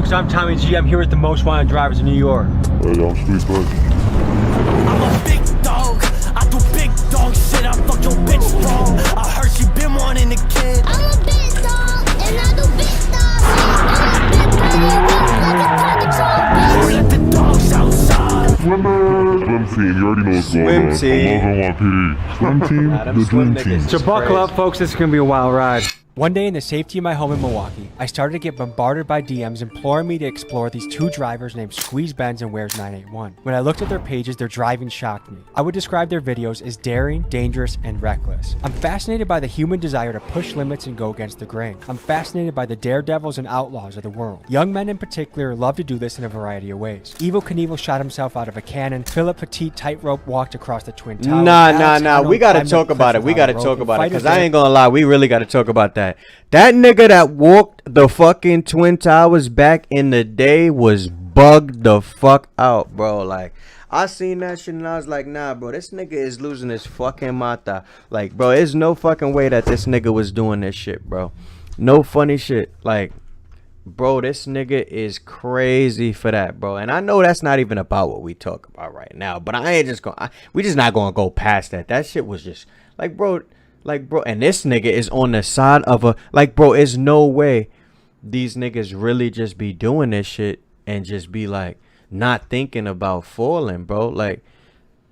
folks, I'm Tommy G. I'm here with the most wanted drivers in New York. Hey, I'm Street Bud. I'm a big dog. I do big dog shit. I fuck your bitch wrong. I heard she been wanting a kid. I'm a big dog, and I do big dog shit. I'm a big dog, Let the dogs outside. Swim team, you already know what's going on. Swim team. I love NYPD. Swim team, Adam the swim dream team. niggas. So buckle Crazy. up, folks. This is going to be a wild ride. One day in the safety of my home in Milwaukee, I started to get bombarded by DMs imploring me to explore these two drivers named Squeeze Benz and Where's 981. When I looked at their pages, their driving shocked me. I would describe their videos as daring, dangerous, and reckless. I'm fascinated by the human desire to push limits and go against the grain. I'm fascinated by the daredevils and outlaws of the world. Young men in particular love to do this in a variety of ways. Evel Knievel shot himself out of a cannon. Philip Petit tightrope walked across the Twin Towers. Nah. We gotta talk about it. We gotta talk about it. Cause I ain't gonna lie, we really gotta talk about that. That nigga that walked the fucking Twin Towers back in the day was bugged the fuck out, bro. Like, I seen that shit and I was like, nah, bro, this nigga is losing his fucking mata. Like, bro, there's no fucking way that this nigga was doing this shit, bro. No funny shit. Like, bro, this nigga is crazy for that, bro. And I know that's not even about what we talk about right now, but I ain't just gonna, we just not gonna go past that. That shit was just, like, bro, and this nigga is on the side of a, like, bro, there's no way these niggas really just be doing this shit and just be, like, not thinking about falling, bro. Like,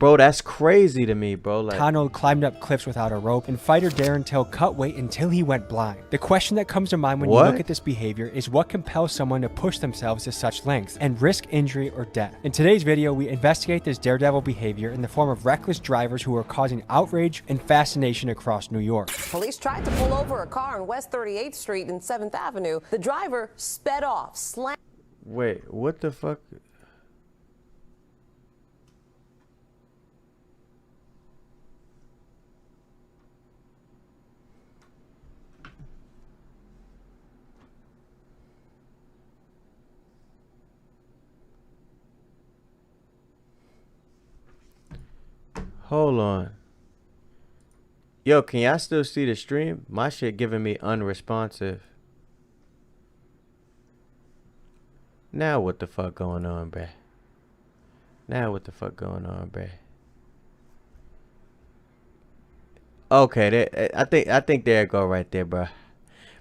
bro, that's crazy to me, bro. Like, Connell climbed up cliffs without a rope, and fighter Darren Till cut weight until he went blind. The question that comes to mind when you look at this behavior is what compels someone to push themselves to such lengths and risk injury or death. In today's video, we investigate this daredevil behavior in the form of reckless drivers who are causing outrage and fascination across New York. Police tried to pull over a car on West 38th Street and 7th Avenue. The driver sped off, slammed. wait, what the fuck? Hold on. Yo, can y'all still see the stream? My shit giving me unresponsive. Now what the fuck going on, bruh? Now what the fuck going on, bruh? Okay, I think there it go right there, bruh.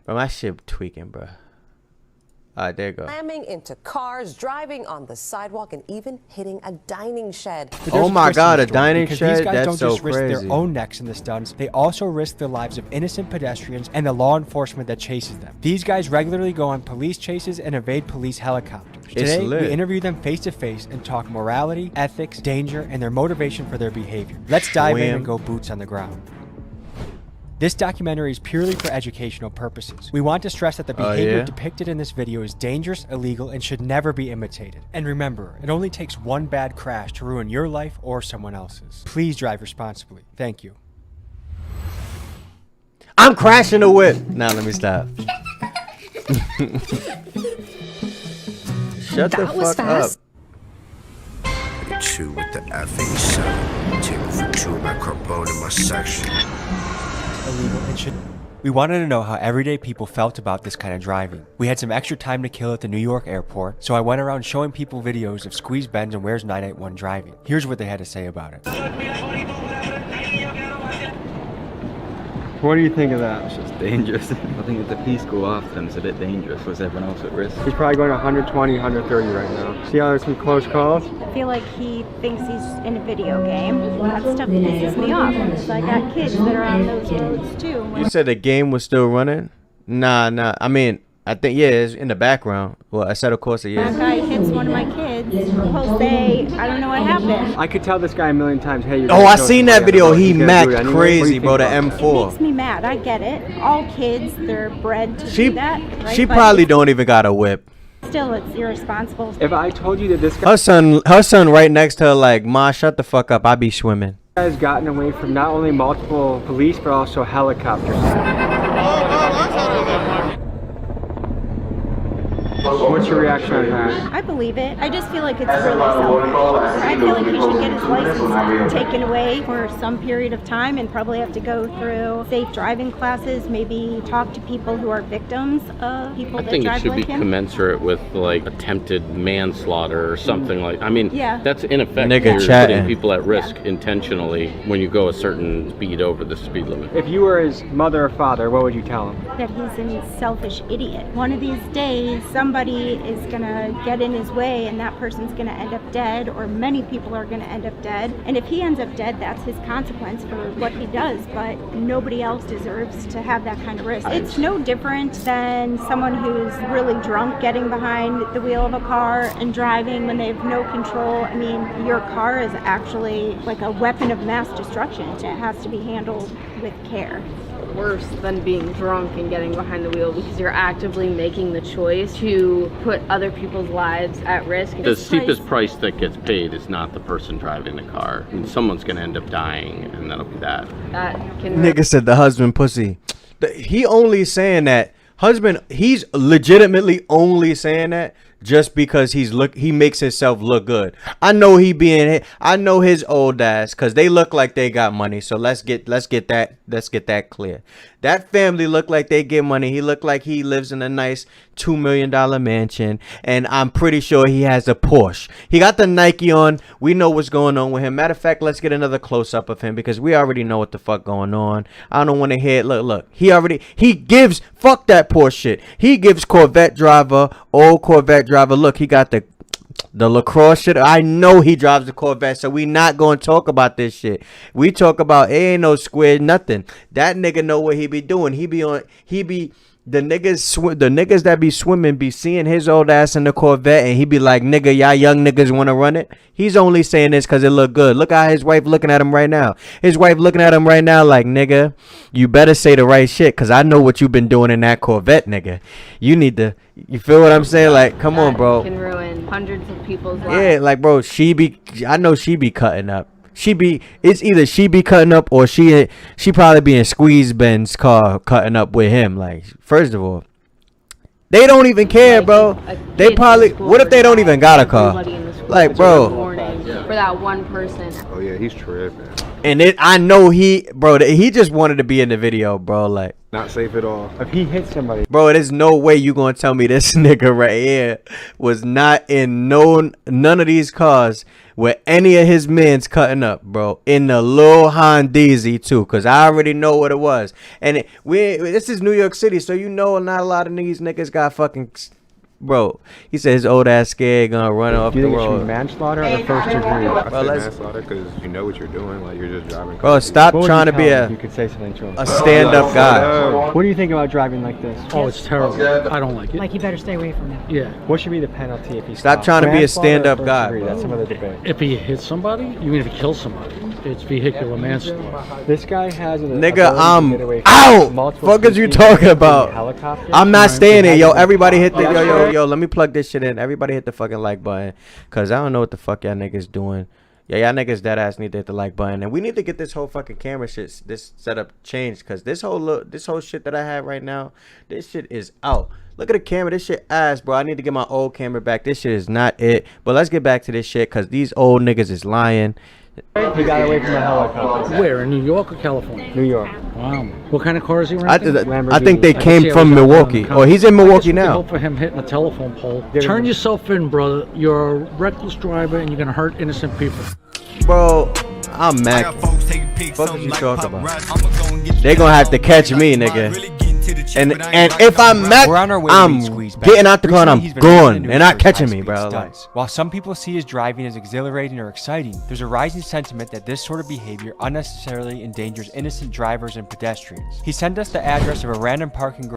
But my shit tweaking, bruh. Alright, there you go. Slamming into cars, driving on the sidewalk, and even hitting a dining shed. But there's Oh my twist in God, the a story, dining because shed? These guys That's don't so just risk crazy. their own necks in the stunts, they also risk the lives of innocent pedestrians and the law enforcement that chases them. These guys regularly go on police chases and evade police helicopters. Today, we lit. interview them face to face and talk morality, ethics, danger, and their motivation for their behavior. Let's dive in and go boots on the ground. This documentary is purely for educational purposes. We want to stress that the behavior depicted in this video is dangerous, illegal, and should never be imitated. And remember, it only takes one bad crash to ruin your life or someone else's. Please drive responsibly. Thank you. I'm crashing the whip. Now let me stop. Shut the fuck up. Two with the F87. Table for two, my carbone in my section. Illegal and should. We wanted to know how everyday people felt about this kind of driving. We had some extra time to kill at the New York airport, so I went around showing people videos of Squeeze Benz and Where's 981 driving. Here's what they had to say about it. What do you think of that? It's just dangerous. I think if the police go after them, it's a bit dangerous. Was everyone else at risk? He's probably going 120, 130 right now. See how there's some close calls? I feel like he thinks he's in a video game. That stuff pisses me off. So I got kids that are on those roads too. You said the game was still running? Nah. I mean, I think, yeah, it's in the background. Well, I said, of course, it is. That guy hits one of my kids. He'll say, I don't know what happened. I could tell this guy a million times, hey, you're Oh, I seen that video. He macked crazy, bro, the It M4. makes me mad. I get it. All kids, they're bred to do that. Right? She But probably don't even got a whip. Still, it's irresponsible. If I told you that this guy Her son right next to her like, Ma, shut the fuck up. I be swimming. has gotten away from not only multiple police, but also helicopters. What's your reaction on that? I believe it. I just feel like it's really selfish. I feel like he should get his license taken away for some period of time and probably have to go through safe driving classes, maybe talk to people who are victims of people that drive like him. I think it should be commensurate with like attempted manslaughter or something like. I mean, that's in effect you're putting people at risk intentionally when you go a certain speed over the speed limit. If you were his mother or father, what would you tell him? That he's a selfish idiot. One of these days, somebody is gonna get in his way and that person's gonna end up dead, or many people are gonna end up dead. And if he ends up dead, that's his consequence for what he does, but nobody else deserves to have that kind of risk. It's no different than someone who's really drunk getting behind the wheel of a car and driving when they have no control. I mean, your car is actually like a weapon of mass destruction. It has to be handled with care. Worse than being drunk and getting behind the wheel, because you're actively making the choice to put other people's lives at risk. The steepest price that gets paid is not the person driving the car. I mean, someone's gonna end up dying, and that'll be that. Nigga said the husband pussy. He only saying that husband. He's legitimately only saying that just because he makes himself look good. I know I know his old ass because they look like they got money. So let's get that clear. That family look like they get money. He look like he lives in a nice $2 million mansion, and I'm pretty sure he has a Porsche. He got the Nike on. We know what's going on with him. Matter of fact, let's get another close up of him because we already know what the fuck going on. I don't want to hear it. Look. He gives fuck that Porsche shit. He gives old Corvette driver. Look, he got the LaCrosse shit. I know he drives the Corvette, so we not going to talk about this shit. We talk about it ain't no squid, nothing. That nigga know what he be doing. The niggas that be swimming be seeing his old ass in the Corvette, and he be like, nigga, y'all young niggas want to run it? He's only saying this because it look good. Look how his wife looking at him right now. His wife looking at him right now like, nigga, you better say the right shit because I know what you've been doing in that Corvette, nigga. You need to, you feel what I'm saying? Like, come on, bro. Can ruin hundreds of people's lives. Yeah, like, bro, I know she be cutting up. It's either she be cutting up or she probably be in Squeeze Ben's car cutting up with him. Like, first of all, they don't even care, bro. They probably, what if they don't even got a car? Like, bro, for that one person. Oh yeah, he's tripping. And I know he just wanted to be in the video, bro. Like, not safe at all. If he hits somebody, bro, there's no way you gonna tell me this nigga right here was not in none of these cars with any of his men's cutting up, bro. In the little Hondeezy too, cause I already know what it was. And this is New York City, so you know not a lot of these niggas got fucking. Bro, he said his old ass scared gonna run off the road. Do you think it should be manslaughter or the first degree? I say manslaughter because you know what you're doing. Like, you're just driving. Bro, stop trying to be you could say something to him. A stand-up guy. What do you think about driving like this? Oh, it's terrible. I don't like it. Like, you better stay away from it. Yeah. What should be the penalty if he stop trying to be a stand-up guy? That's some other debate. If he hits somebody, you mean if he kills somebody? It's vehicular manslaughter. This guy has an nigga, I'm out. Fuck is you talking about? I'm not staying there, yo. Everybody hit the yo. Let me plug this shit in. Everybody hit the fucking like button, cause I don't know what the fuck y'all niggas doing. Yeah, y'all niggas dead ass need to hit the like button, and we need to get this whole fucking camera shit, this setup changed, cause this whole shit that I have right now, this shit is out. Look at the camera, this shit ass, bro. I need to get my old camera back. This shit is not it. But let's get back to this shit, cause these old niggas is lying. He got away from the helicopter. Where, in New York or California? New York. Wow. What kind of car is he renting? I think they came from Milwaukee. Oh, he's in Milwaukee now. Hope for him hitting a telephone pole. Turn yourself in, brother. You're a reckless driver and you're gonna hurt innocent people. Bro, I'm mad. What are you talking about? They gonna have to catch me, nigga. And if I'm mad, I'm getting out the car and I'm going. They're not catching me, bro. Like, while some people see his driving as exhilarating or exciting, there's a rising sentiment that this sort of behavior unnecessarily endangers innocent drivers and pedestrians. He sent us the address of a random parking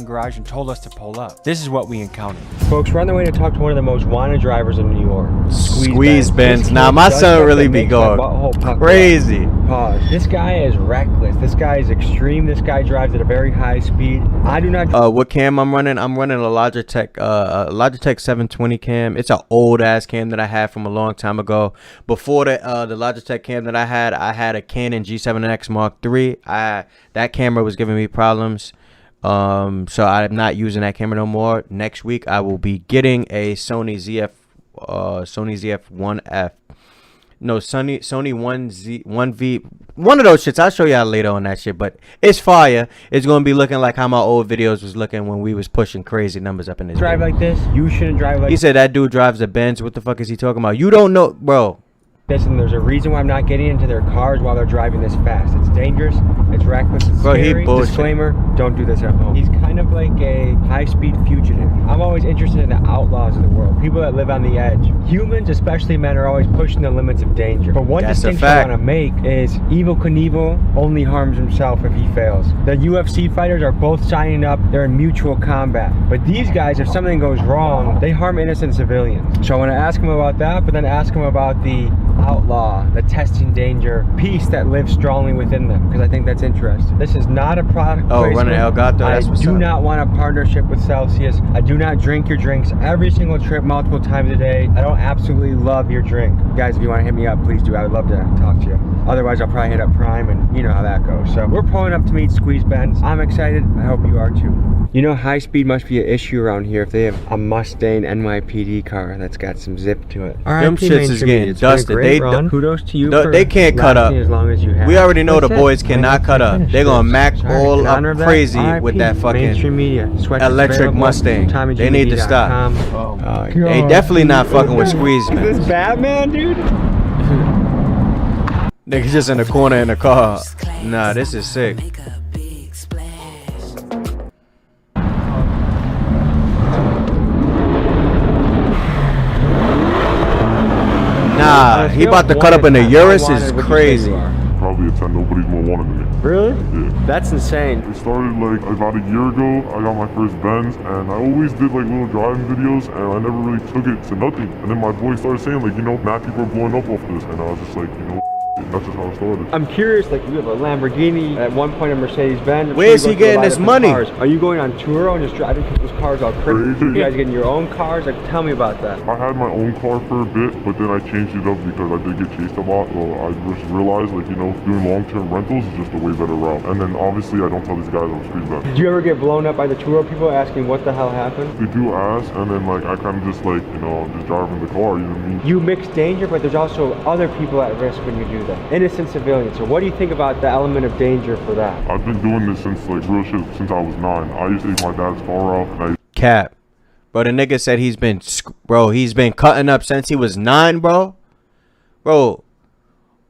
garage and told us to pull up. This is what we encountered. Folks, we're on the way to talk to one of the most wanted drivers in New York. Squeeze Benz. Nah, my son really be going crazy. Pause. This guy is reckless. This guy is extreme. This guy drives at a very high speed. I do not. What cam I'm running? I'm running a Logitech 720 cam. It's an old ass cam that I had from a long time ago. Before the Logitech cam that I had a Canon G7X Mark III. That camera was giving me problems. So I'm not using that camera no more. Next week I will be getting a Sony ZF-1F. No, Sony 1V. One of those shits. I'll show y'all later on that shit. But it's fire. It's gonna be looking like how my old videos was looking when we was pushing crazy numbers up in this. Drive like this. You shouldn't drive like. He said that dude drives a Benz. What the fuck is he talking about? You don't know, bro. Listen, there's a reason why I'm not getting into their cars while they're driving this fast. It's dangerous, it's reckless, it's scary. Disclaimer, don't do this at home. He's kind of like a high-speed fugitive. I'm always interested in the outlaws of the world, people that live on the edge. Humans, especially men, are always pushing the limits of danger. But one distinction I want to make is Evel Knievel only harms himself if he fails. The UFC fighters are both signing up, they're in mutual combat. But these guys, if something goes wrong, they harm innocent civilians. So I want to ask him about that, but then ask him about the outlaw, the testing danger piece that lives strongly within them, because I think that's interesting. This is not a product placement. Running Elgato, that's what's I do up. not want a partnership with Celsius. I do not drink your drinks every single trip multiple times a day. I don't absolutely love your drink. Guys, if you want to hit me up, please do. I would love to talk to you. Otherwise, I'll probably hit up Prime, and you know how that goes. So we're pulling up to meet Squeeze Benz. I'm excited. I hope you are too. You know, high speed must be an issue around here if they have a Mustang NYPD car that's got some zip to it. All right, them shits is getting dusted. Kudos to you. They can't cut up. As long as you have. We already know the boys cannot cut up. They're gonna mac all up crazy with that fucking electric Mustang. They need to stop. They definitely not fucking with Squeeze, man. Is this Batman, dude? Niggas just in the corner in the car. Nah, this is sick. Nah, he about to cut up in the Urus is crazy. Probably a 10, nobody's more wanted than me. Really? Yeah. That's insane. It started like about a year ago. I got my first Benz, and I always did like little driving videos, and I never really took it to nothing. And then my boy started saying like, you know, mad people are blowing up off this, and I was just like, you know, that's just how it started. I'm curious, like you have a Lamborghini, at one point a Mercedes-Benz. Where is he getting this money? Cars. Are you going on tour and just driving people's cars all crazy? You guys getting your own cars? Like, tell me about that. I had my own car for a bit, but then I changed it up because I did get chased a lot. So I just realized, like, you know, doing long-term rentals is just a way better route. And then obviously I don't tell these guys I'm Squeeze Benz. Did you ever get blown up by the tour people asking what the hell happened? They do ask, and then like I kind of just like, you know, I'm just driving the car, you know what I mean? You mix danger, but there's also other people at risk when you do that. Innocent civilians. So what do you think about the element of danger for that? I've been doing this since like real shit since I was 9. I used to take my dad's car out, and Cap. Bro, the nigga said he's been cutting up since he was 9, bro. Bro,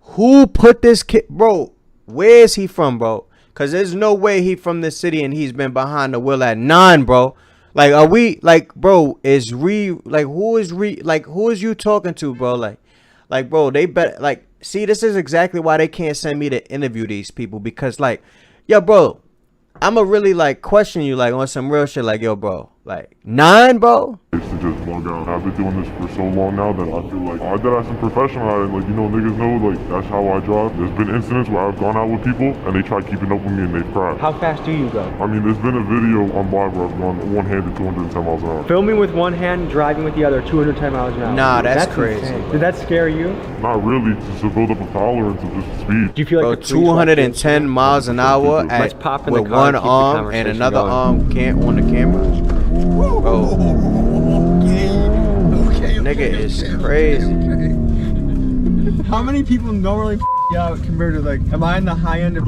who put this kid, bro? Where is he from, bro? Cause there's no way he from this city and he's been behind the wheel at 9, bro. Like, are we like, bro? Who is you talking to, bro? Like, bro, they better like. See, this is exactly why they can't send me to interview these people, because like, yo, bro, I'ma really like question you like on some real shit, like, yo, bro, like 9, bro. I used to just bug out. I've been doing this for so long now that I feel like I did have some professional at it. Like, you know, niggas know like that's how I drive. There's been incidents where I've gone out with people and they try keeping up with me and they've crashed. How fast do you go? I mean, there's been a video on live where I've gone one-handed 210 miles an hour. Filming with one hand, driving with the other, 210 miles an hour. Nah, that's crazy. Insane. Did that scare you? Not really, just to build up a tolerance of just speed. Do you feel like bro, 210 miles an hour at with one arm and another arm can't on the camera? Bro, nigga is crazy. How many people normally out compared to like, am I in the high end of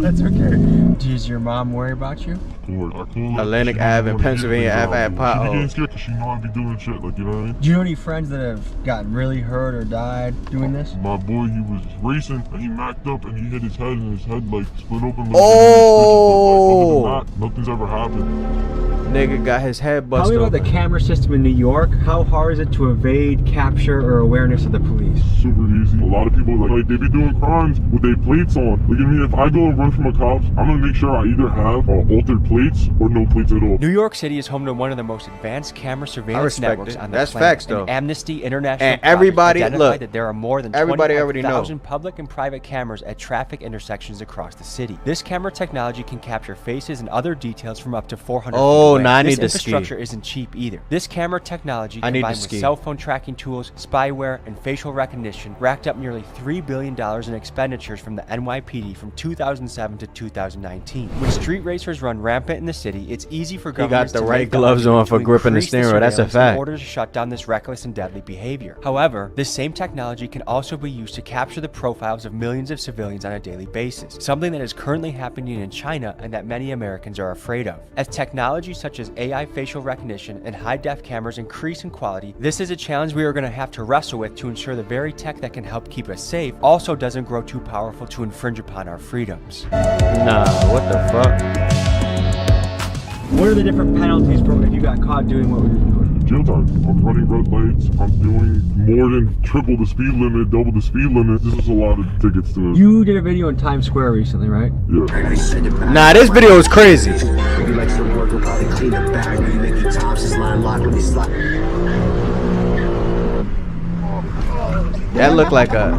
That's okay. Does your mom worry about you? Atlantic Ave and Pennsylvania Ave at potholes. She getting scared because she know I be doing shit, like, you know what I mean? Do you know any friends that have gotten really hurt or died doing this? My boy, he was racing and he macked up and he hit his head and his head like split open. Oh! Like, nothing's ever happened. Nigga got his head busted. Tell me about the camera system in New York. How hard is it to evade capture or awareness of the police? Super easy. A lot of people like they be doing crimes with their plates on. Like, I mean, if I go and run from the cops, I'm gonna make sure I either have altered plates or no plates at all. New York City is home to one of the most advanced camera surveillance networks on the That's planet. facts, though. And Amnesty International and everybody identified that there are more than everybody already know 25,000 public and private cameras at traffic intersections across the city. This camera technology can capture faces and other details from up to 400 feet away. Nah, I need this to ski. infrastructure isn't cheap either. This camera technology I need to combined with ski. cell phone tracking tools, spyware, and facial recognition racked up nearly $3 billion in expenditures from the NYPD from 2007 to 2019. When street racers run rampant in the city, it's easy for governments the to right make the gloves on argument for to gripping the increase steering wheel. That's a surveillance in fact. order to shut down this reckless and deadly behavior. However, this same technology can also be used to capture the profiles of millions of civilians on a daily basis, something that is currently happening in China and that many Americans are afraid of. As technology such as AI facial recognition and high-def cameras increase in quality, this is a challenge we are going to have to wrestle with to ensure the very tech that can help keep us safe also doesn't grow too powerful to infringe upon our freedoms. Nah, what the fuck? What are the different penalties for if you got caught doing what we were doing? Jail time. I'm running red lights. I'm doing more than triple the speed limit, double the speed limit. This is a lot of tickets to it. You did a video in Times Square recently, right? Yeah. Nah, this video is crazy. That looked like a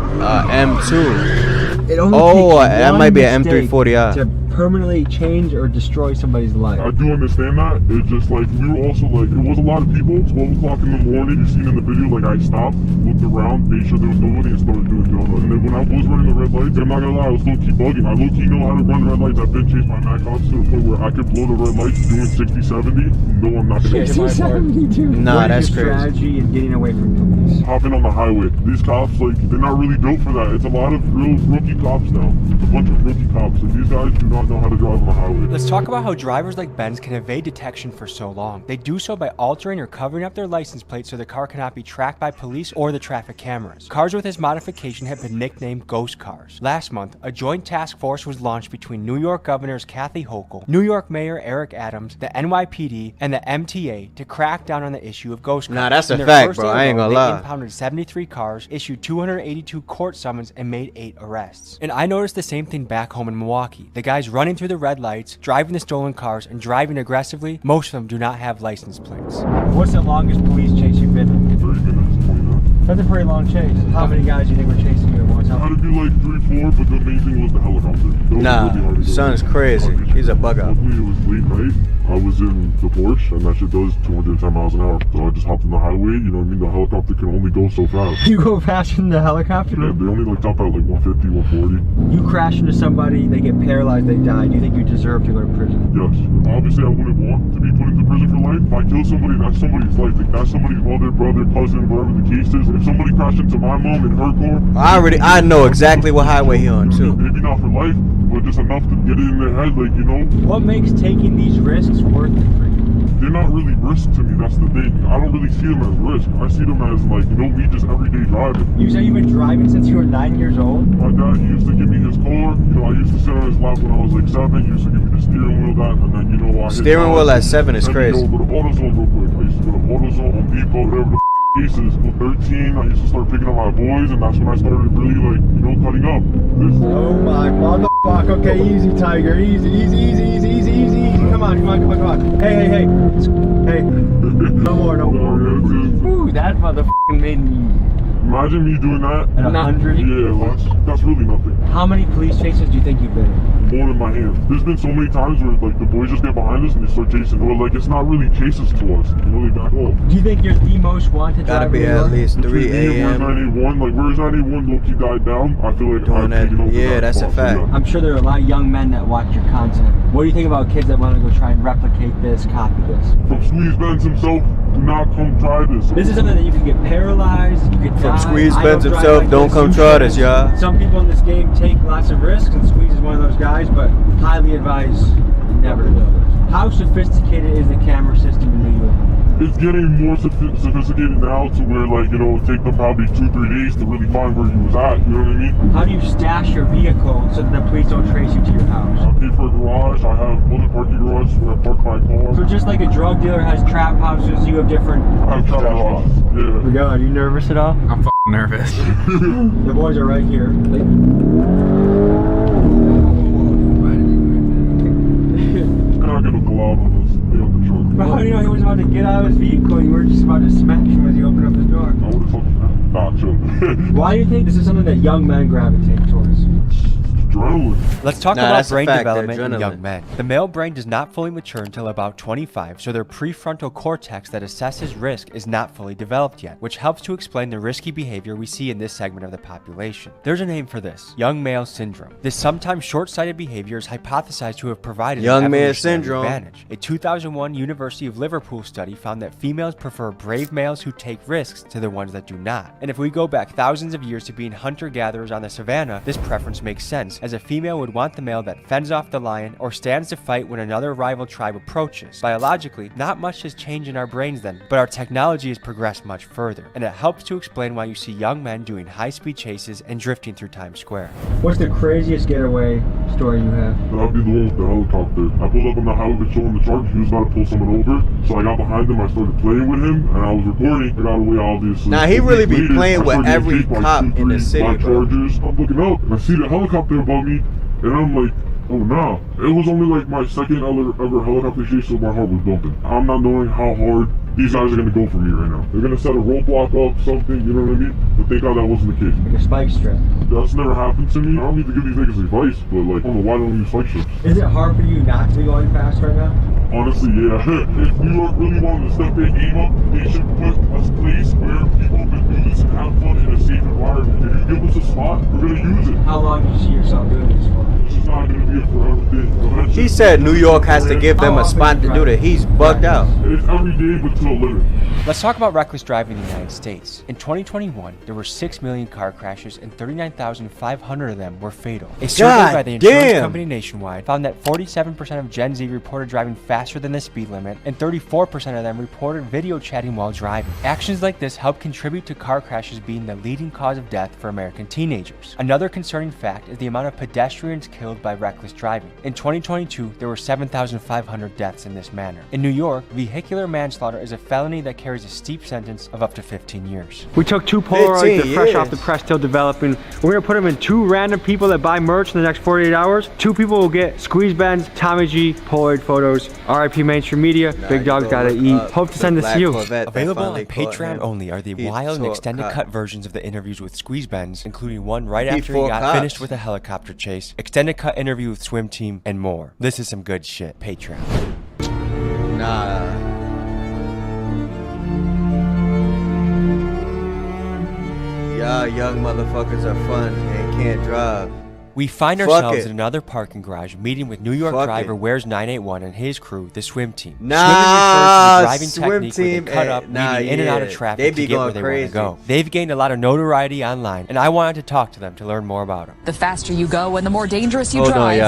M2. That might be an M340i. To permanently change or destroy somebody's life. I do understand that. It's just like, we were also like, it was a lot of people. 12 o'clock in the morning, you seen in the video, like I stopped, looked around, made sure there was nobody, and started doing donuts. And then when I was running the red lights, I'm not gonna lie, I was low-key bugging. I low-key know how to run red lights. I've been chased by Mac cops to the point where I could blow the red lights doing 60, 70. No, I'm not gonna 60, 70, Nah, that's crazy. Strategy in getting away from police. Hopping on the highway. These cops, like, they're not really built for that. It's a lot of real rookie cops now. It's a bunch of rookie cops, and these guys do not know how to drive on the highway. Let's talk about how drivers like Ben's can evade detection for so long. They do so by altering or covering up their license plate so the car cannot be tracked by police or the traffic cameras. Cars with this modification have been nicknamed ghost cars. Last month, a joint task force was launched between New York Governors Kathy Hochul, New York Mayor Eric Adams, the NYPD, and the MTA to crack down on the issue of ghost cars. Nah, that's a In their fact, first bro. day I ain't alone, gonna lie. They impounded 73 cars, issued 282 court summons, and made 8 arrests. And I noticed the same thing back home in Milwaukee. The guys running through the red lights, driving the stolen cars, and driving aggressively, most of them do not have license plates. What's the longest police chase you've been in? 30 minutes, 20 minutes. That's a pretty long chase. How many guys do you think were chasing you at once? I had to do like 3, 4, but the main thing was the helicopter. That was Nah, really hard to do. son's crazy. He's a bug out. Luckily, it was late night. I was in the Porsche, and that shit does 210 miles an hour. So I just hopped on the highway, you know what I mean? The helicopter can only go so fast. You go faster than the helicopter? Yeah, they only like top out like 150, 140. You crash into somebody, they get paralyzed, they die. Do you think you deserve to go to prison? Yes. Obviously, I wouldn't want to be put into prison for life. If I kill somebody, that's somebody's life. Like, that's somebody's mother, brother, cousin, whatever the case is. If somebody crashed into my mom in her car, I know exactly what highway he on too. maybe not for life, but just enough to get it in their head, like, you know. What makes taking these risks worth it for you? They're not really risks to me, that's the thing. I don't really see them as risk. I see them as, like, you know, me just everyday driving. You say you've been driving since you were 9 years old? My dad used to give me his car. You know, I used to sit on his lap when I was like 7. He used to give me the steering wheel, that, and then, you know, Steering wheel at 7 is crazy. I used to go to AutoZone real quick. I used to go to AutoZone, Home Depot, whatever the cases. At 13, I used to start picking up my boys, and that's when I started really, like, you know, cutting up. Oh my motherfucker. Okay, easy, Tiger. Easy. Come on. Hey. No more. Ooh, that motherfucking made me... Imagine me doing that. At 100? Yeah, that's really nothing. How many police chases do you think you've been in? More than my hand. There's been so many times where, like, the boys just get behind us and they start chasing. Or, like, it's not really chases to us. You know, they back off. Do you think you're the most wanted driver? Gotta be at least 3 a.m. Where's 91? Like, where's 91 low-key died down? I feel like Doing that. Yeah, that's a fact. I'm sure there are a lot of young men that watch your content. What do you think about kids that want to go try and replicate this, copy this? From Squeeze Benz himself, do not come try this. This is something that you can get paralyzed, you could die. From Squeeze Benz himself, like don't come try this, y'all. Some people in this game take lots of risks, and Squeeze is one of those guys, but highly advise never to do this. How sophisticated is the camera system in New York? It's getting more sophisticated now to where, like, you know, it take them probably 2-3 days to really find where you was at, you know what I mean? How do you stash your vehicle so that the police don't trace you to your house? I pay for a garage, I have public parking garage where I park my car. So just like a drug dealer has trap houses, you have different... I have trap houses, yeah. We go, are you nervous at all? I'm f***ing nervous. The boys are right here. I get a glove on this. They on the truck. But how do you know he was about to get out of his vehicle? You were just about to smash him as he opened up his door. I would have fucking... Nah, chill. Why do you think this is something that young men gravitate towards? Adrenaline. adrenaline. Let's talk about brain fact, development in young men. The male brain does not fully mature until about 25, so their prefrontal cortex that assesses risk is not fully developed yet, which helps to explain the risky behavior we see in this segment of the population. There's a name for this: young male syndrome. This sometimes short-sighted behavior is hypothesized to have provided young an man evolutionary syndrome advantage. A 2001 University of Liverpool study found that females prefer brave males who take risks to the ones that do not. And if we go back thousands of years to being hunter-gatherers on the savannah, this preference makes sense, as a female would want the male that fends off the lion or stands to fight when another rival tribe approaches. Biologically, not much has changed in our brains then, but our technology has progressed much further, and it helps to explain why you see young men doing high-speed chases and drifting through Times Square. What's the craziest getaway story you have? That'd be the one with the helicopter. I pulled up on the highway showing the truck. He was about to pull someone over, so I got behind him. I started playing with him, and I was recording. I got away, obviously. Now he really be playing with every cop in the city, bro. I'm looking up, and I see the helicopter above me, and I'm like, oh no. It was only like my second ever helicopter chase, so my heart was dumping. I'm not knowing how hard these guys are gonna go for me right now. They're gonna set a roadblock up, something, you know what I mean? But thank God that wasn't the case. Like a spike strip. That's never happened to me. I don't need to give these niggas advice, but like, I don't know why don't use spike strips. Is it hard for you not to be going fast right now? Honestly, yeah. If New York really wanted to step their game up, they should put a place where people can do this and have fun in a safe environment. If you give us a spot, we're gonna use it. How long do you see yourself doing this for? This is not gonna be a forever thing. He said New York has to give them a spot to do that. He's bugged out. It's every day, but to a limit. Let's talk about reckless driving in the United States. In 2021, there were 6 million car crashes and 39,500 of them were fatal. A survey by the insurance company Nationwide found that 47% of Gen Z reported driving faster than the speed limit, and 34% of them reported video chatting while driving. Actions like this help contribute to car crashes being the leading cause of death for American teenagers. Another concerning fact is the amount of pedestrians killed by reckless driving. In 2022, there were 7,500 deaths in this manner. In New York, vehicular manslaughter is a felony that carries a steep sentence of up to 15 years. We took 2 Polaroids, they're fresh off the press, still developing. We're gonna put them in 2 random people that buy merch in the next 48 hours. 2 people will get Squeeze Benz, Tommy G, Polaroid photos. RIP Mainstream Media, Big Dog's gotta eat. Hope to send this to you. Available on Patreon only are the wild and extended cut versions of the interviews with Squeeze Benz, including one right after he got finished with a helicopter chase, extended cut interview with Swim Team, and more. This is some good shit. Patreon. Nah. Y'all young motherfuckers are fun and can't drive. We find ourselves in another parking garage meeting with New York driver Wears 981 and his crew, the Swim Team. Nah, Swimming refers to the driving technique where they cut up, weaving in and out of traffic to get where they want to go. They've gained a lot of notoriety online, and I wanted to talk to them to learn more about them. The faster you go and the more dangerous you drive,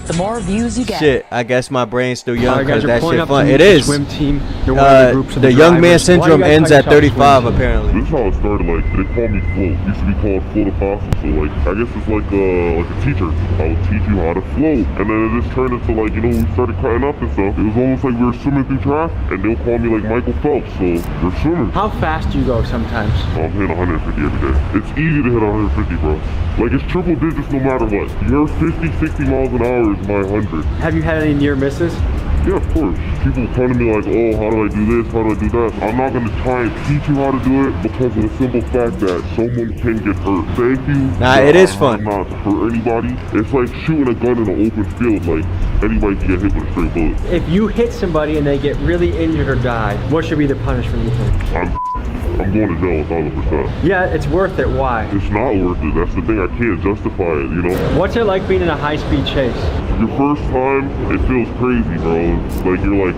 the more views you get. Shit, I guess my brain's still young because that shit fun. It is. Swim team. The young man syndrome ends at 35 apparently. This is how it started. Like they call me Flo. It used to be called Flo the Fossil. So like I guess it's like a teacher. I'll teach you how to float. And then it just turned into like, you know, we started cutting up and stuff. It was almost like we were swimming through traffic, and they'll call me like Michael Phelps. So we're swimming. How fast do you go sometimes? I'm hitting 150 every day. It's easy to hit 150, bro. Like it's triple digits no matter what. Your 50, 60 miles an hour is my 100. Have you had any near misses? Yeah, of course. People come to me like, oh, how do I do this? How do I do that? I'm not going to try and teach you how to do it because of the simple fact that someone can get hurt. Thank you. Nah, it is fun. Not to hurt anybody. It's like shooting a gun in an open field. Like, anybody can get hit with a straight bullet. If you hit somebody and they get really injured or die, what should be the punishment you think? I'm going to jail 1,000%. Yeah, it's worth it. Why? It's not worth it. That's the thing. I can't justify it, you know? What's it like being in a high-speed chase? Your first time, it feels crazy, bro. Like, you're like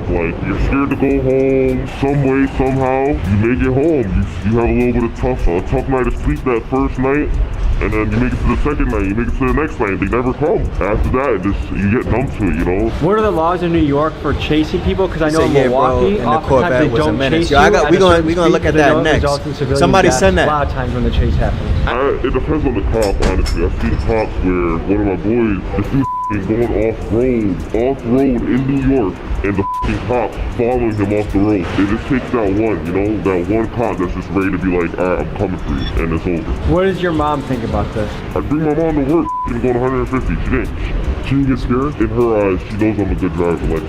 you're scared to go home some way, somehow. You make it home. You have a little bit of a tough night of sleep that first night. And then you make it to the second night, you make it to the next night, they never come. After that, you get numb to it, you know? What are the laws in New York for chasing people? Because I know in Milwaukee, oftentimes they don't chase you. We're gonna look at that next. Somebody send that. A lot of times when the chase happens. It depends on the cop, honestly. I've seen cops where one of my boys, this dude is going off-road in New York, and the cops following him off the road. It just takes that one, you know, that one cop that's just ready to be like, alright, I'm coming for you, and it's over. What does your mom think about this? I bring my mom to work, she's going 150, she didn't get scared. In her eyes, she knows I'm a good driver. Like,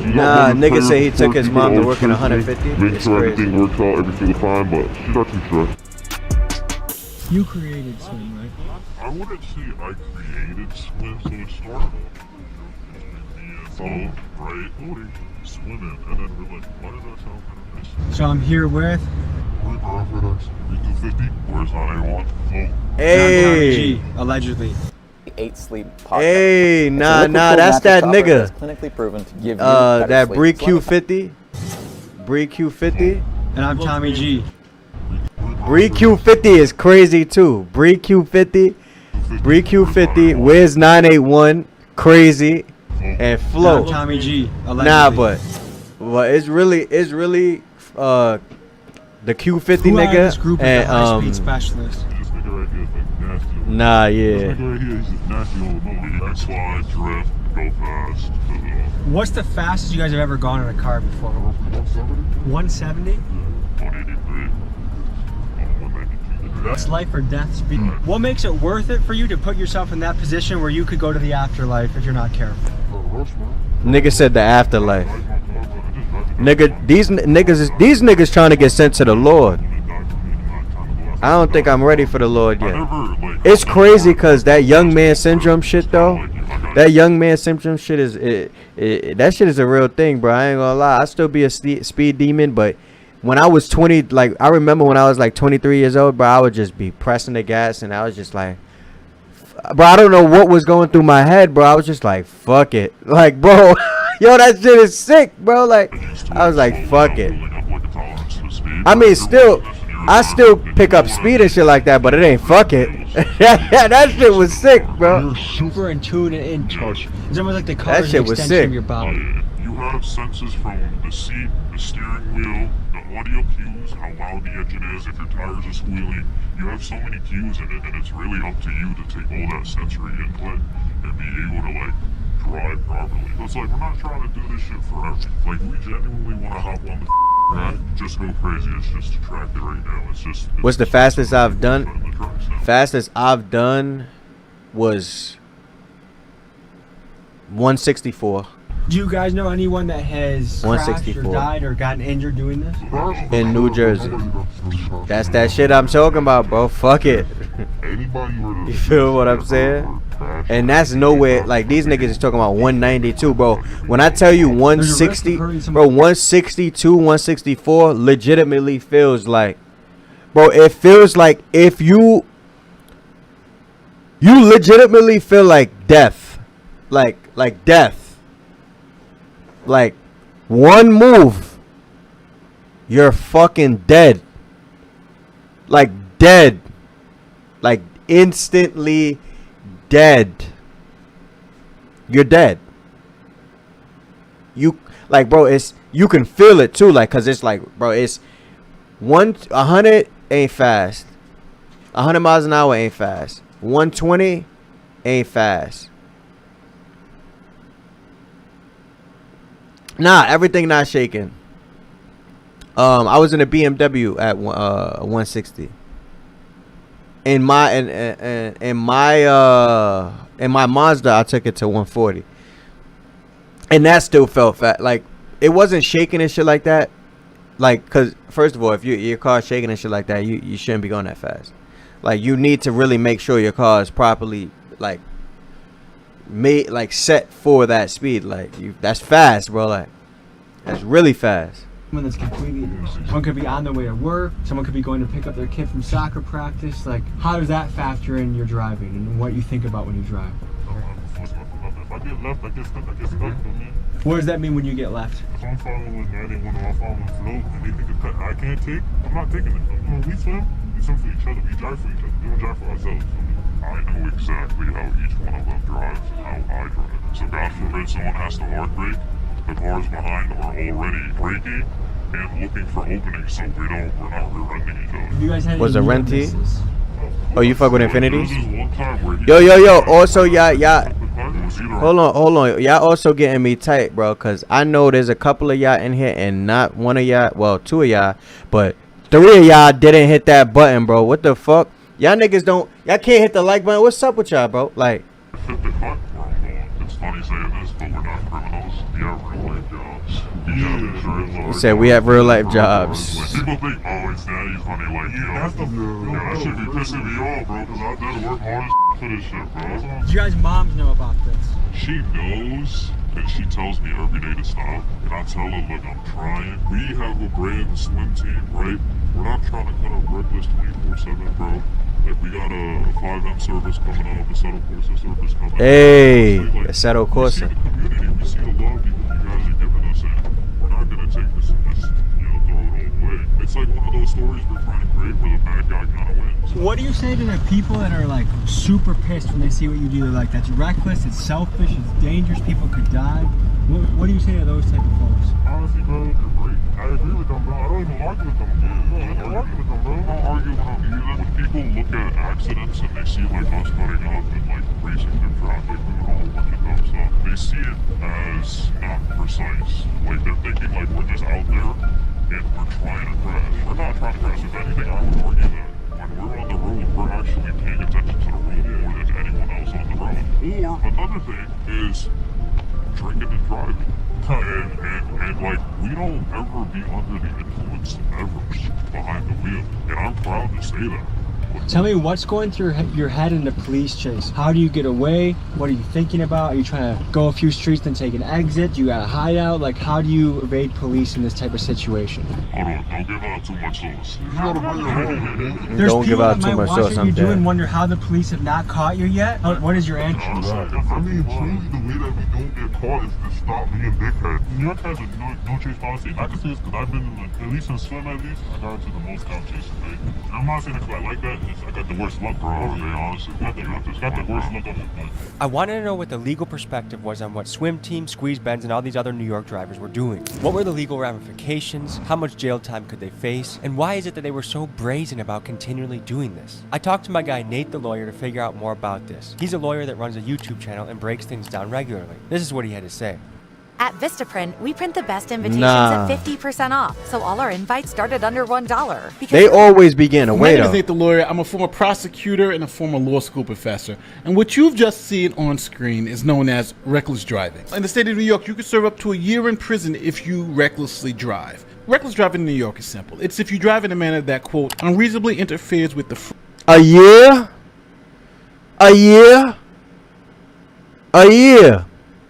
nigga say he took his mom to work in 150. Make sure everything works out every single time, but she's not too stressed. You created Swim, right? I I wouldn't say I created swim, so it started off me and Bo, right? Swimming, and then we're like, why does that sound kind of nice? So I'm here with... Rick Arthur, 250, where's 981? Hey! G, allegedly. 8 sleep podcast. Hey, nah, that's that nigga. Clinically proven to give you that Bree Q50. Bree Q50. And I'm Tommy G. Bree Q50 is crazy too. Bree Q50. Bree Q50. Where's 981? Crazy. And Flow. I'm Tommy G. Allegedly. Nah, but it's really the Q50 Who nigga. this group and high speed specialist. This nigga right here is like nasty. Nah, yeah. This nigga right here is just nasty old no. Slide, drift, go fast. What's the fastest you guys have ever gone in a car before? 170? 183. That's life or death speed. What makes it worth it for you to put yourself in that position where you could go to the afterlife if you're not careful? Nigga said the afterlife. Nigga, these niggas trying to get sent to the Lord. I don't think I'm ready for the Lord yet. It's crazy because that young man syndrome shit though. That young man syndrome shit is that shit is a real thing, bro. I ain't gonna lie. I still be a speed demon, but when I was 20, like I remember when I was like 23 years old, bro, I would just be pressing the gas and I was just like, bro, I don't know what was going through my head, bro. I was just like, fuck it. Like, bro, yo, that shit is sick, bro. Like, I was like, fuck it. I mean, I still pick up speed and shit like that, but it ain't fuck it. Yeah, that shit was sick, bro. You're super in tune and in touch. It's almost like the car That is shit an was extension sick. of your body. You have senses from the seat, the steering wheel, the audio cues, how loud the engine is, if your tires are squealing. You have so many cues in it, and it's really up to you to take all that sensory input and be able to like drive properly. So it's like we're not trying to do this shit forever. Like we genuinely want to hop on the track, just go crazy. It's just a track that right now. It's just. What's the fastest I've done? Fastest I've done was 164. Do you guys know anyone that has crashed or 164. died or gotten injured doing this? In New Jersey. That's that shit I'm talking about, bro. Fuck it. You feel what I'm saying? And that's nowhere, like these niggas is talking about 192, bro. When I tell you 160, bro, 162, 164 legitimately feels like, bro, it feels like if you legitimately feel like death. Like death. Like one move, you're fucking dead. Like dead. Like instantly dead. You're dead. You like, bro, it's you can feel it too, like, cause it's like, bro, it's 100 ain't fast. 100 miles an hour ain't fast. 120 ain't fast. Nah, everything not shaking. I was in a BMW at 160. In my Mazda, I took it to 140, and that still felt fat. Like it wasn't shaking and shit like that. Like, cause first of all, if your car's shaking and shit like that, you shouldn't be going that fast. Like you need to really make sure your car is properly like made, like set for that speed. Like that's fast, bro. Like that's really fast. Someone that's completely, someone could be on their way to work, someone could be going to pick up their kid from soccer practice. Like, how does that factor in your driving and what you think about when you drive? If I get left, I get stuck, man. What does that mean when you get left? If I'm following 91 or I'm following flow and they think a cut I can't take, I'm not taking it. When we swim for each other, we drive for each other. We don't drive for ourselves. I know exactly how each one of them drives and how I drive. So God forbid someone has to hard brake, the cars behind are already braking and looking for openings so we're not rear-ending each other. You guys had Was a Renti? Oh, you fuck with Infinities? Yo. Yo. Also, y'all. Hold on. Y'all also getting me tight, bro. Cause I know there's a couple of y'all in here and not one of y'all. Well, two of y'all, but 3 of y'all didn't hit that button, bro. What the fuck? Y'all niggas don't. Y'all can't hit the like button. What's up with y'all, bro? Like. It's funny saying this, but we're not criminals. We have real life jobs. You said we have real life jobs. People think, oh, it's daddy's funny. Like, yo, that should be pissing me off, bro. Cause I did work hard as for this shit, bro. Do you guys' moms know about this? She knows, and she tells me every day to stop. And I tell her, look, I'm trying. We have a brand swim team, right? We're not trying to cut up Reckless 24/7, bro. Like, we got a 5M service coming up, a Assetto Corsa service coming up. Hey, Assetto Corsa. We see the community, we see the love people you guys are giving us, and we're not gonna take this and just, throw it all away. It's like one of those stories we're trying to create where the bad guy kind of wins. What do you say to the people that are like super pissed when they see what you do? They're like, that's reckless, it's selfish, it's dangerous, people could die. What do you say to those type of folks? Honestly, bro, you're great. I agree with them, bro. I don't even argue with them. I don't argue with them, bro. I don't argue with them either. When people look at accidents and they see like us cutting up and like racing through traffic, doing a whole bunch of dumb stuff, they see it as not precise. Like they're thinking like we're just out there and we're trying to crash. We're not trying to crash. If anything, I would argue that when we're on the road, we're actually paying attention to the road more than anyone else on the road. Or another thing is drinking and driving. And like, we don't ever be under the influence ever behind the wheel. And I'm proud to say that. Tell me what's going through your head in the police chase. How do you get away? What are you thinking about? Are you trying to go a few streets then take an exit? Do you got a hideout? Like, how do you evade police in this type of situation? Hold on, don't give out too much sauce. There's don't give out too much sauce. I'm dead. And wonder how the police have not caught you yet. What is your answer? I mean, truly, the way that we don't get caught is to stop being dickheads. New York has a no chase policy. And I can say this because I've been, at least in swim at least, I got into the most count chases, right? And I'm not saying it because I like that. I got the worst luck, bro, over there, honestly. Got the worst luck of it. I wanted to know what the legal perspective was on what swim team, Squeeze Benz, and all these other New York drivers were doing. What were the legal ramifications? How much jail time could they face? And why is it that they were so brazen about continually doing this? I talked to my guy Nate the lawyer to figure out more about this. He's a lawyer that runs a YouTube channel and breaks things down regularly. This is what he had to say. At Vistaprint, we print the best invitations at 50% off, so all our invites start at under $1. They always begin a way. My name is Nate the lawyer. I'm a former prosecutor and a former law school professor. And what you've just seen on screen is known as reckless driving. In the state of New York, you can serve up to a year in prison if you recklessly drive. Reckless driving in New York is simple. It's if you drive in a manner that, quote, unreasonably interferes with the... A year? A year? A year?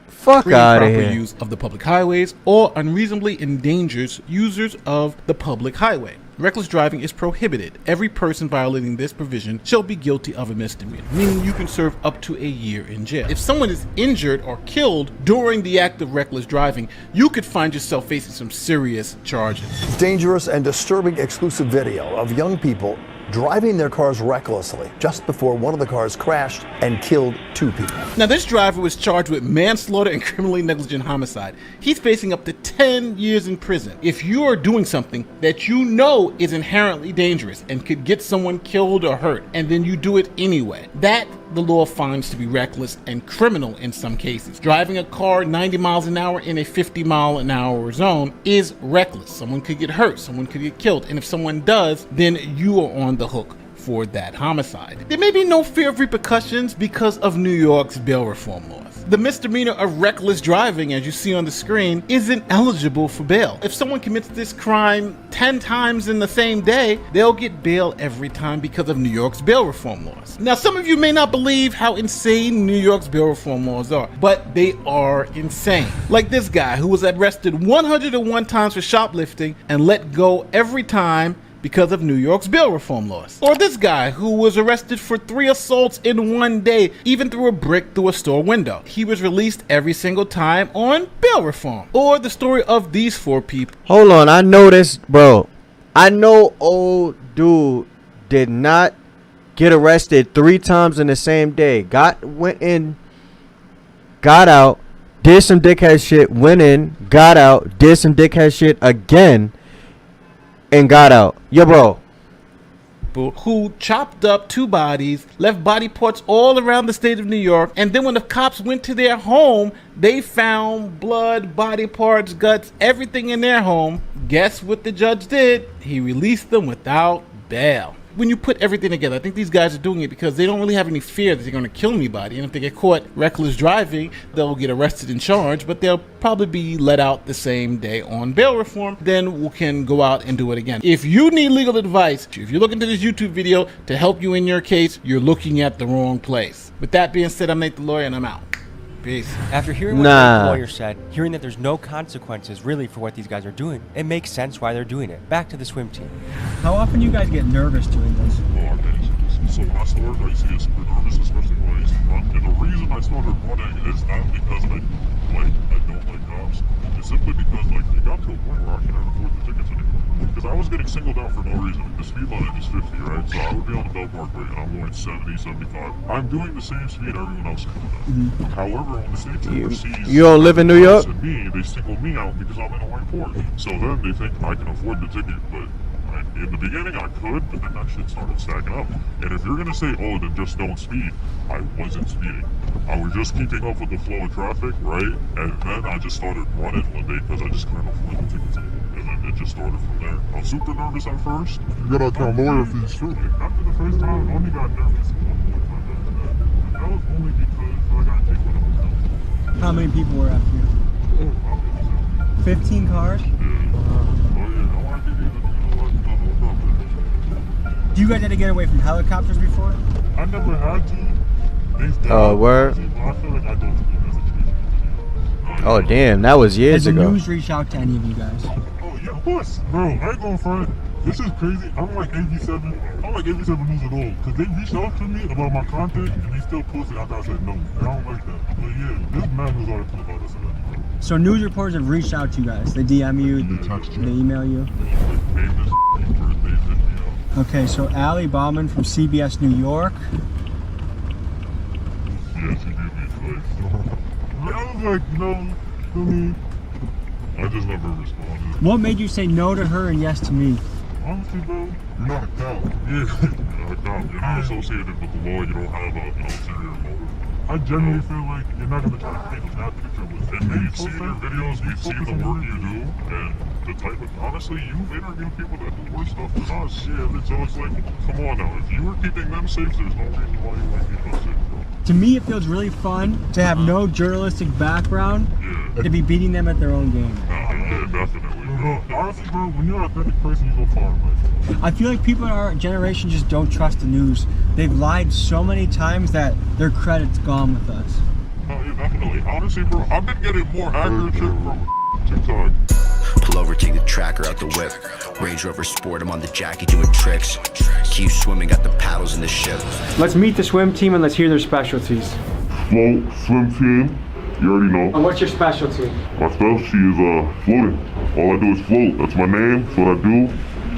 Fuck out of here. Use of the public highways or unreasonably endangers users of the public highway. Reckless driving is prohibited. Every person violating this provision shall be guilty of a misdemeanor, meaning you can serve up to a year in jail. If someone is injured or killed during the act of reckless driving, you could find yourself facing some serious charges. Dangerous and disturbing exclusive video of young people driving their cars recklessly just before one of the cars crashed and killed 2 people. Now, this driver was charged with manslaughter and criminally negligent homicide. He's facing up to 10 years in prison. If you are doing something that you know is inherently dangerous and could get someone killed or hurt, and then you do it anyway, that the law finds to be reckless and criminal in some cases. Driving a car 90 miles an hour in a 50-mile-an-hour zone is reckless. Someone could get hurt, someone could get killed, and if someone does, then you are on the hook for that homicide. There may be no fear of repercussions because of New York's bail reform laws. The misdemeanor of reckless driving, as you see on the screen, isn't eligible for bail. If someone commits this crime 10 times in the same day, they'll get bail every time because of New York's bail reform laws. Now, some of you may not believe how insane New York's bail reform laws are, but they are insane. Like this guy who was arrested 101 times for shoplifting and let go every time because of New York's bail reform laws. Or this guy who was arrested for 3 assaults in one day, even threw a brick through a store window. He was released every single time on bail reform. Or the story of these 4 people. Hold on, I know this, bro. I know old dude did not get arrested 3 times in the same day. Went in, got out, did some dickhead shit, went in, got out, did some dickhead shit again, and got out. Yo, bro. Who chopped up 2 bodies, left body parts all around the state of New York, and then when the cops went to their home, they found blood, body parts, guts, everything in their home. Guess what the judge did? He released them without bail. when you put everything together, I think these guys are doing it because they don't really have any fear that they're going to kill anybody. And if they get caught reckless driving, they'll get arrested and charged, but they'll probably be let out the same day on bail reform. Then we can go out and do it again. If you need legal advice, if you're looking to this YouTube video to help you in your case, you're looking at the wrong place. With that being said, I'm Nate the Lawyer, and I'm out. Peace. After hearing what the lawyer said, hearing that there's no consequences really for what these guys are doing, it makes sense why they're doing it. Back to the swim team. How often do you guys get nervous doing this? So when I started, I used to get super nervous, especially when I used to run. And the reason I started running is not because I don't like cops. It's simply because it got to a point where I couldn't afford the tickets anymore. Because I was getting singled out for no reason. The speed limit is 50, right? So I would be on the Bell Parkway and I'm going 70, 75. I'm doing the same speed everyone else is doing. However, when the state trooper sees you don't live in New York? They single me out because I'm in a white Porsche. So then they think I can afford the ticket, but in the beginning I could, but then that shit started stacking up. And if you're gonna say, oh, then just don't speed, I wasn't speeding. I was just keeping up with the flow of traffic, right? And then I just started running one day because I just couldn't afford the tickets anymore. And then it just started from there. I was super nervous at first. You gotta account lawyer fees too. After the first time, I only got nervous one more time after that. That was only because I got kicked when I was down. How many people were after you? 15 cars? You guys had to get away from helicopters before? I never had to. Oh, word? Oh, damn, that was years ago. Has the news reached out to any of you guys? Oh, yeah, of course. Bro, I ain't going front. This is crazy. I'm like AB7. I'm like AB7 News at all. Because they reached out to me about my content and they still posted after I said no. And I don't like that. But yeah, this man knows article about us. So news reporters have reached out to you guys. They DM you, they email you. Okay, so Ali Bauman from CBS New York. Yeah, she gave me advice. I was like, no, I just never responded. What made you say no to her and yes to me? Honestly, bro, you're not a cop. Yeah, you're not a cop. You're not associated with the law. You don't have a ulterior motive. I genuinely feel like you're not going to try to paint a bad picture with it. And you've seen your videos, you've seen the work you do, and the type of, honestly, you've interviewed people that do worse stuff than us. Yeah, so it's like, come on now, if you were keeping them safe, there's no reason why you wouldn't keep us safe, bro. To me, it feels really fun to have no journalistic background, to be beating them at their own game. Yeah, definitely. Bro, honestly, bro, when you're an authentic person, you go far, man. I feel like people in our generation just don't trust the news. They've lied so many times that their credit's gone with us. Oh, yeah, definitely. Honestly, bro, I've been getting more accurate shit from TikTok. Pull over, take the tracker out the whip. Range Rover Sport, I'm on the Jackie doing tricks. Keep swimming, got the paddles in the ship. Let's meet the swim team and let's hear their specialties. Float, swim team, you already know. And what's your specialty? My specialty is floating. All I do is float. That's my name, that's what I do.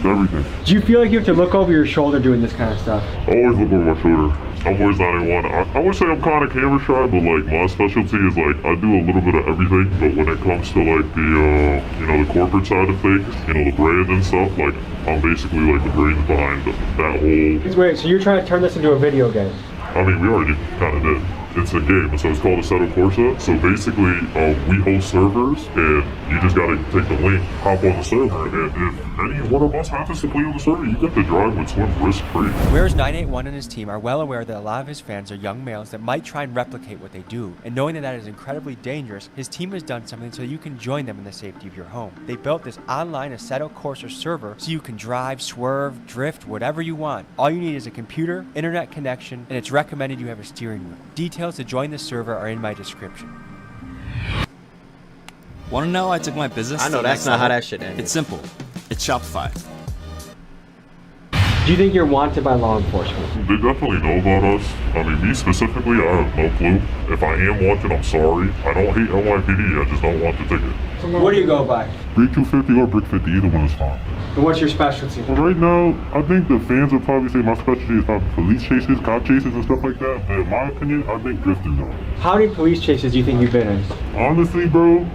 Everything. Do you feel like you have to look over your shoulder doing this kind of stuff? I always look over my shoulder. I'm always not one. I would say I'm kind of camera shy, but like my specialty is like I do a little bit of everything. But when it comes to like the the corporate side of things, the brand and stuff, like I'm basically like the brains behind that whole. Wait, so you're trying to turn this into a video game? I mean, we already kind of did. It's a game, so it's called Assetto Corsa. So basically, we host servers, and you just gotta take the link, hop on the server, and if any one of us happens to play on the server, you get to drive with swim risk-free. Whereas 981 and his team are well aware that a lot of his fans are young males that might try and replicate what they do, and knowing that that is incredibly dangerous, his team has done something so you can join them in the safety of your home. They built this online Assetto Corsa server so you can drive, swerve, drift, whatever you want. All you need is a computer, internet connection, and it's recommended you have a steering wheel. Details to join the server are in my description. Want to know how I took my business? I know that's not how that shit ended. It's simple. It's Shopify. Do you think you're wanted by law enforcement? They definitely know about us. I mean, me specifically, I have no clue. If I am wanted, I'm sorry. I don't hate NYPD, I just don't want the ticket. What do you go by? Brick 250 or Brick 50, either one is fine. And what's your specialty? Well, right now, I think the fans would probably say my specialty is probably police chases, cop chases, and stuff like that. But in my opinion, I think drifters are. How many police chases do you think you've been in? Honestly, bro,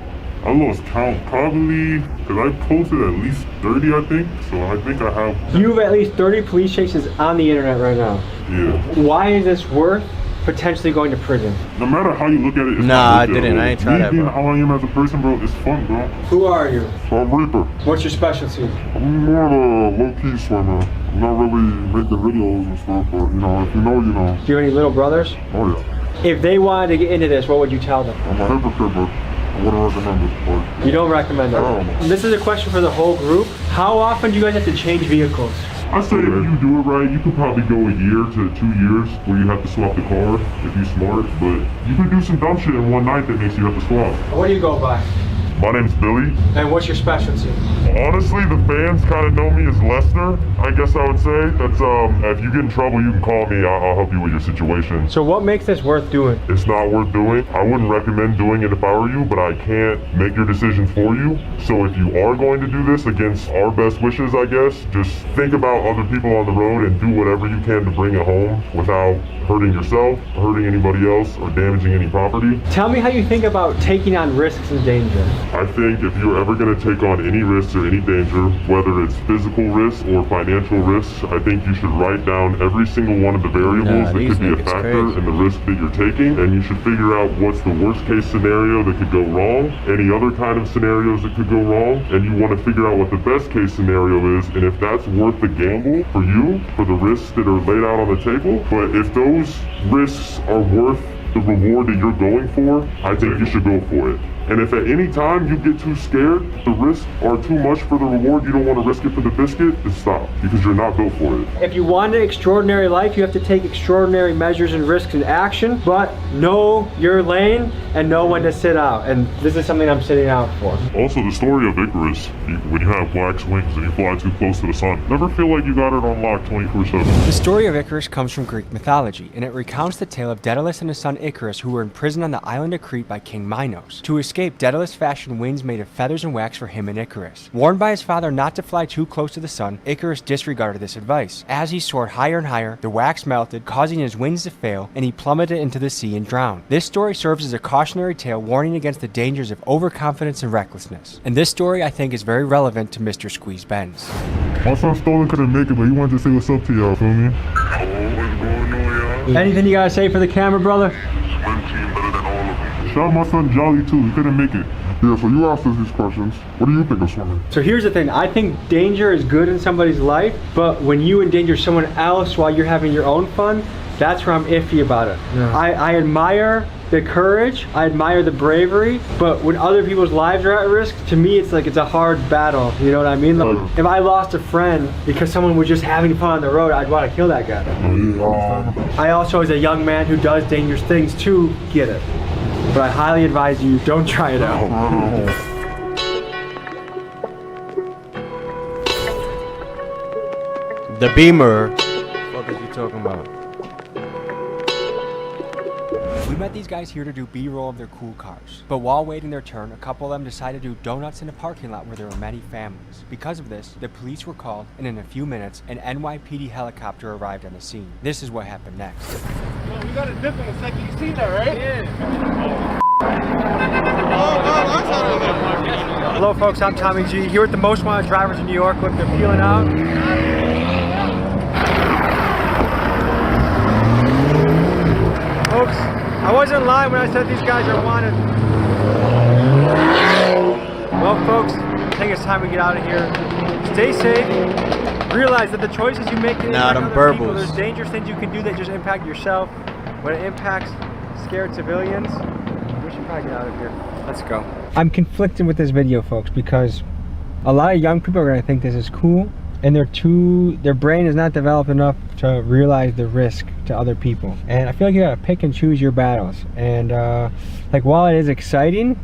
I lost count. Probably, because I posted at least 30, I think. So I think I have... You have at least 30 police chases on the internet right now. Yeah. Why is this worth potentially going to prison? No matter how you look at it, it's nah, I didn't. I ain't tried that, being bro. how I am as a person, bro, it's fun, bro. Who are you? So I'm Reaper. What's your specialty? I'm more of a low-key swimmer. I'm not really making videos and stuff, but, you know, if you know, you know. Do you have any little brothers? Oh, yeah. If they wanted to get into this, what would you tell them? I'm a hypocrite, but I wouldn't recommend it. But you don't recommend it? This is a question for the whole group. How often do you guys have to change vehicles? I say if you do it right, you could probably go a year to 2 years where you have to swap the car if you're smart, but you could do some dumb shit in one night that makes you have to swap. What do you go by? My name's Billy. And what's your specialty? Honestly, the fans kind of know me as Lester, I guess I would say. That's, if you get in trouble, you can call me. I'll help you with your situation. So what makes this worth doing? It's not worth doing. I wouldn't recommend doing it if I were you, but I can't make your decisions for you. So if you are going to do this against our best wishes, I guess, just think about other people on the road and do whatever you can to bring it home without hurting yourself, hurting anybody else, or damaging any property. Tell me how you think about taking on risks and danger. I think if you're ever going to take on any risks or any danger, whether it's physical risks or financial risks, I think you should write down every single one of the variables that could be a factor in the risk that you're taking, and you should figure out what's the worst case scenario that could go wrong, any other kind of scenarios that could go wrong, and you want to figure out what the best case scenario is, and if that's worth the gamble for you, for the risks that are laid out on the table. But if those risks are worth the reward that you're going for, I think you should go for it. And if at any time you get too scared, the risks are too much for the reward, you don't want to risk it for the biscuit, then stop, because you're not built for it. If you want an extraordinary life, you have to take extraordinary measures and risks in action, but know your lane and know when to sit out. And this is something I'm sitting out for. Also, the story of Icarus, when you have black wings and you fly too close to the sun, never feel like you got it on lock 24/7. The story of Icarus comes from Greek mythology, and it recounts the tale of Daedalus and his son Icarus, who were imprisoned on the island of Crete by King Minos. To escape, Daedalus fashioned wings made of feathers and wax for him and Icarus. Warned by his father not to fly too close to the sun, Icarus disregarded this advice. As he soared higher and higher, the wax melted, causing his wings to fail, and he plummeted into the sea and drowned. This story serves as a cautionary tale warning against the dangers of overconfidence and recklessness. And this story, I think, is very relevant to Mr. Squeeze Benz. My son Stolen couldn't make it, but he wanted to say what's up to y'all, feel me? Anything you gotta say for the camera, brother? Shout out my son Jolly too, he couldn't make it. Yeah, so you asked us these questions. What do you think of swimming? So here's the thing, I think danger is good in somebody's life, but when you endanger someone else while you're having your own fun, that's where I'm iffy about it. Yeah. I admire the courage, I admire the bravery, but when other people's lives are at risk, to me it's like it's a hard battle, you know what I mean? Like, if I lost a friend because someone was just having fun on the road, I'd want to kill that guy. I also, as a young man who does dangerous things too, get it. But I highly advise you, don't try it out. The Beamer. What the fuck is you talking about? We met these guys here to do B-roll of their cool cars. But while waiting their turn, a couple of them decided to do donuts in a parking lot where there were many families. Because of this, the police were called, and in a few minutes, an NYPD helicopter arrived on the scene. This is what happened next. Yo, we got a dip in a second. You seen that, right? Yeah. Hello folks, I'm Tommyg, here with the most wanted drivers in New York. Look, they're peeling out. Folks, I wasn't lying when I said these guys are wanted. Well folks, I think it's time we get out of here. Stay safe. Realize that the choices you make can impact other people. There's dangerous things you can do that just impact yourself. When it impacts scared civilians, we should probably get out of here. Let's go. I'm conflicted with this video, folks, because a lot of young people are going to think this is cool, and their brain is not developed enough to realize the risk to other people. And I feel like you gotta pick and choose your battles. And like, while it is exciting,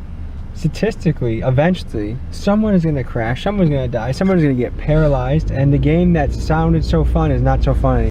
statistically, eventually, someone is gonna crash, someone's gonna die, someone's gonna get paralyzed, and the game that sounded so fun is not so fun anymore.